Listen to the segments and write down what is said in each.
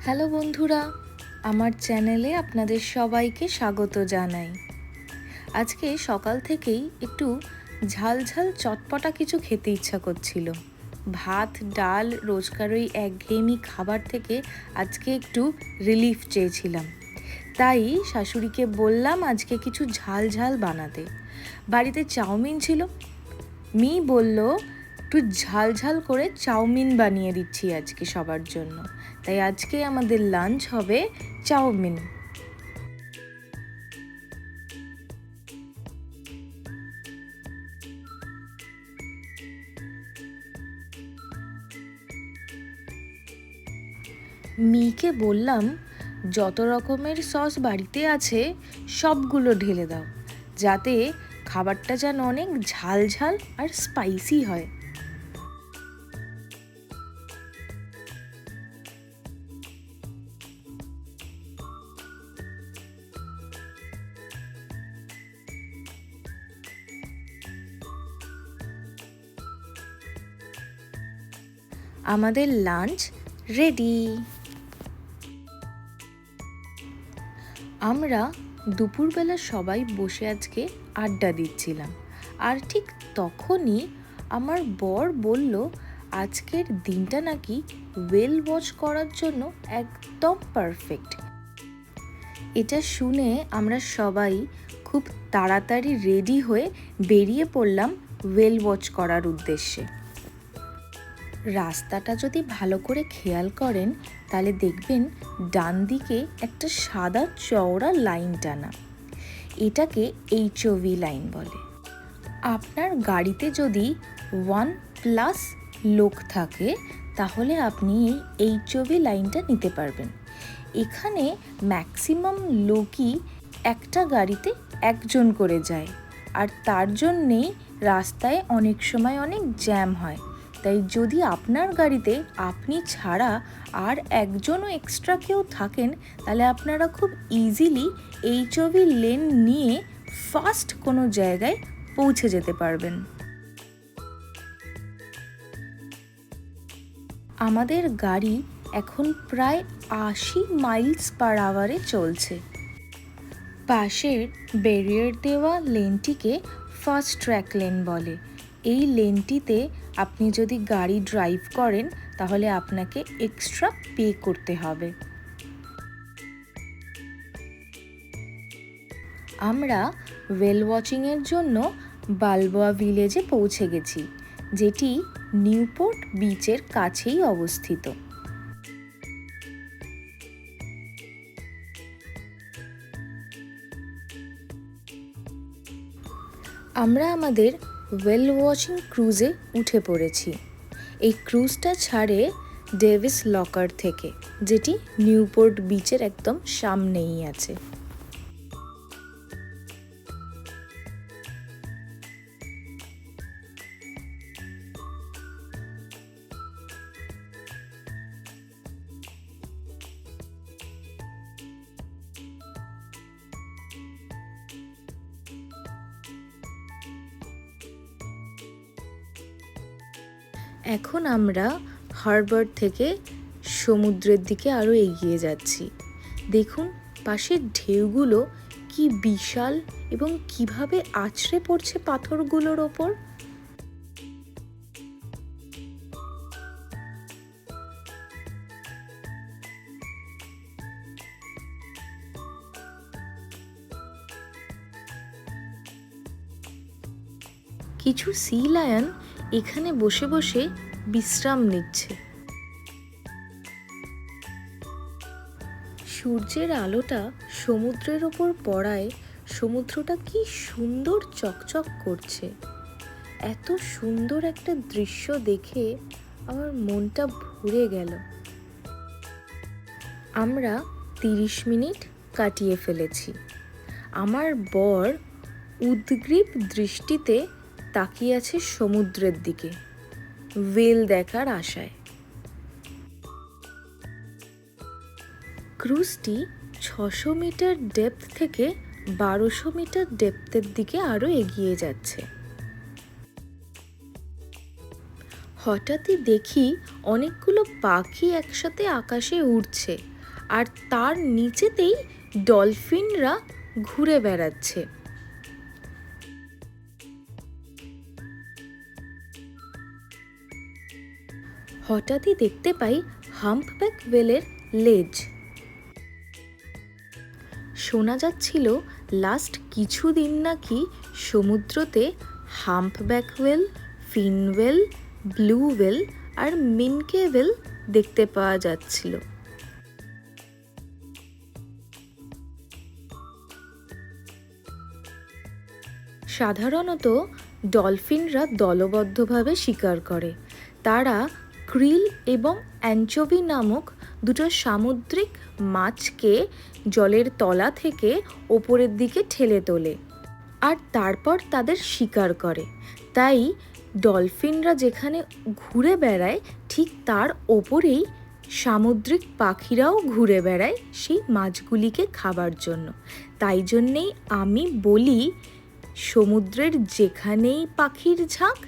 Hello বন্ধুরা, আমার চ্যানেলে আপনাদের সবাইকে স্বাগত জানাই। আজকে সকাল থেকেই একটু ঝাল ঝাল চটপটা কিছু খেতে ইচ্ছা করছিল। ভাত ডাল রোজকার ওই একঘেয়েমি খাবার থেকে আজকে একটু রিলিফ চেয়েছিলাম। তাই শাশুড়িকে বললাম আজকে কিছু ঝাল ঝাল বানাতে। বাড়িতে চাউমিন ছিল, মি বলল একটু ঝাল ঝাল করে চাউমিন বানিয়ে দিচ্ছি আজকে সবার জন্য। তাই আজকে আমাদের লাঞ্চ হবে চাউমিন। মিকে বললাম যত রকমের সস বাড়িতে আছে সবগুলো ঢেলে দাও, যাতে খাবারটা যেন অনেক ঝাল ঝাল আর স্পাইসি হয়। আমাদের লাঞ্চ রেডি। আমরা দুপুরবেলা সবাই বসে আজকে আড্ডা দিচ্ছিলাম, আর ঠিক তখনই আমার বর বলল আজকের দিনটা নাকি ওয়েল ওয়াচ করার জন্য একদম পারফেক্ট। এটা শুনে আমরা সবাই খুব তাড়াতাড়ি রেডি হয়ে বেরিয়ে পড়লাম ওয়েল ওয়াচ করার উদ্দেশ্যে। রাস্তাটা যদি ভালো করে খেয়াল করেন তাহলে দেখবেন ডান দিকে একটা সাদা চওড়া লাইন টানা, এটাকে HOV লাইন বলে। আপনার গাড়িতে যদি 1+ লোক থাকে তাহলে আপনি এই HOV লাইনটা নিতে পারবেন। এখানে ম্যাক্সিমাম লোকই একটা গাড়িতে একজন করে যায়, আর তার জন্যেই রাস্তায় অনেক সময় অনেক জ্যাম হয়। তাই যদি আপনার গাড়িতে আপনি ছাড়া আর একজনও এক্সট্রা কেউ থাকেন তাহলে আপনারা খুব ইজিলি HOV লেন নিয়ে ফাস্ট কোনো জায়গায় পৌঁছে যেতে পারবেন। আমাদের গাড়ি এখন প্রায় 80 মাইলস পার আওয়ারে চলছে। পাশের ব্যারিয়ার দেওয়া লেনটিকে ফাস্ট ট্র্যাক লেন বলে। এই লেনটিতে আপনি যদি গাড়ি ড্রাইভ করেন তাহলে আপনাকে এক্সট্রা পে করতে হবে। আমরা ওয়েল ওয়াচিংয়ের জন্য বালবোয়া ভিলেজে পৌঁছে গেছি, যেটি নিউপোর্ট বিচের কাছেই অবস্থিত। আমরা আমাদের ওয়েল ওয়াচিং ক্রুজে উঠে পড়েছি। এই ক্রুজটা ছাড়ে ডেভিস লকার থেকে, যেটি নিউপোর্ট বিচের একদম সামনেই আছে। এখন আমরা হারবার থেকে সমুদ্রের দিকে আরও এগিয়ে যাচ্ছি। দেখুন পাশের ঢেউগুলো কি বিশাল এবং কিভাবে আছড়ে পড়ছে পাথরগুলোর ওপর। কিছু সি লায়ন এখানে বসে বসে বিশ্রাম নিচ্ছে। সূর্যের আলোটা সমুদ্রের ওপর পড়ায় সমুদ্রটা কি সুন্দর চকচক করছে। এত সুন্দর একটা দৃশ্য দেখে আমার মনটা ভরে গেল। আমরা 30 মিনিট কাটিয়ে ফেলেছি। আমার বর উদ্গ্রীব দৃষ্টিতে তাকিয়ে আছে সমুদ্রের দিকে, ওয়েল দেখার আশায়। ক্রুজটি 600 মিটার ডেপথ থেকে 1200 মিটার ডেপথের দিকে আরও এগিয়ে যাচ্ছে। হঠাৎই দেখি অনেকগুলো পাখি একসাথে আকাশে উড়ছে, আর তার নিচেতেই ডলফিনরা ঘুরে বেড়াচ্ছে। হঠাৎই দেখতে পাই হাম্পব্যাক ওয়েলের লেজ। শোনা যাচ্ছিল লাস্ট কিছুদিন নাকি সমুদ্রতে হাম্পব্যাক ওয়েল, ফিন ওয়েল, ব্লু ওয়েল আর মিনকে ওয়েল দেখতে পাওয়া যাচ্ছিল। সাধারণত ডলফিনরা দলবদ্ধভাবে শিকার করে। তারা ক্রিল এবং অ্যানচোভি নামক দুটো সামুদ্রিক মাছকে জলের তলা থেকে ওপরের দিকে ঠেলে তোলে আর তারপর তাদের শিকার করে। তাই ডলফিনরা যেখানে ঘুরে বেড়ায় ঠিক তার ওপরেই সামুদ্রিক পাখিরাও ঘুরে বেড়ায় সেই মাছগুলিকে খাবার জন্য। তাই জন্যেই আমি বলি, সমুদ্রের যেখানেই পাখির ঝাঁক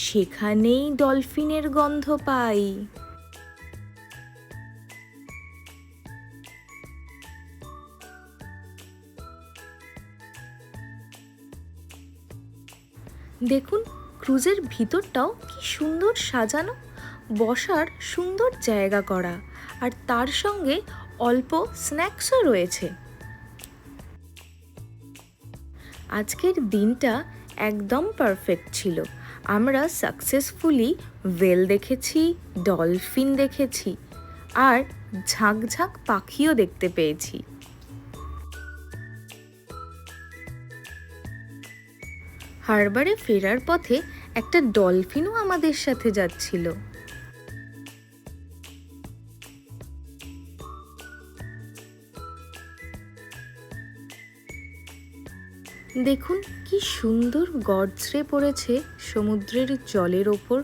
সেখানেই ডলফিনের গন্ধ পাই। দেখুন, ক্রুজের ভিতরটাও কি সুন্দর সাজানো, বসার সুন্দর জায়গা করা, আর তার সঙ্গে অল্প স্ন্যাক্সও রয়েছে। আজকের দিনটা একদম পারফেক্ট ছিল। আমরা সাকসেসফুলি ওয়েল দেখেছি, ডলফিন দেখেছি আর ঝাঁক পাখিও দেখতে পেয়েছি। হারবারে ফেরার পথে একটা ডলফিনও আমাদের সাথে যাচ্ছিল। দেখুন কি সুন্দর গর্জে পড়েছে সমুদ্রের জলের ওপর।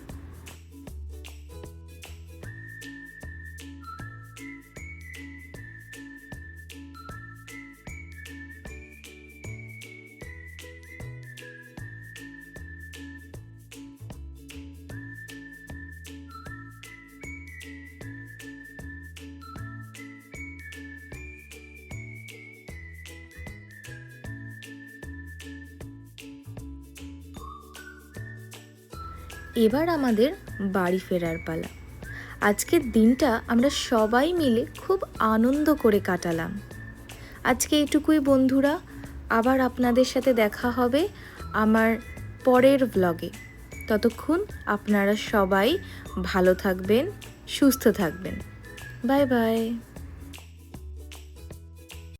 এবার আমাদের বাড়ি ফেরার পালা। আজকের দিনটা আমরা সবাই মিলে খুব আনন্দ করে কাটালাম। আজকে এটুকুই বন্ধুরা, আবার আপনাদের সাথে দেখা হবে আমার পরের ব্লগে। ততক্ষণ আপনারা সবাই ভালো থাকবেন, সুস্থ থাকবেন। Bye bye.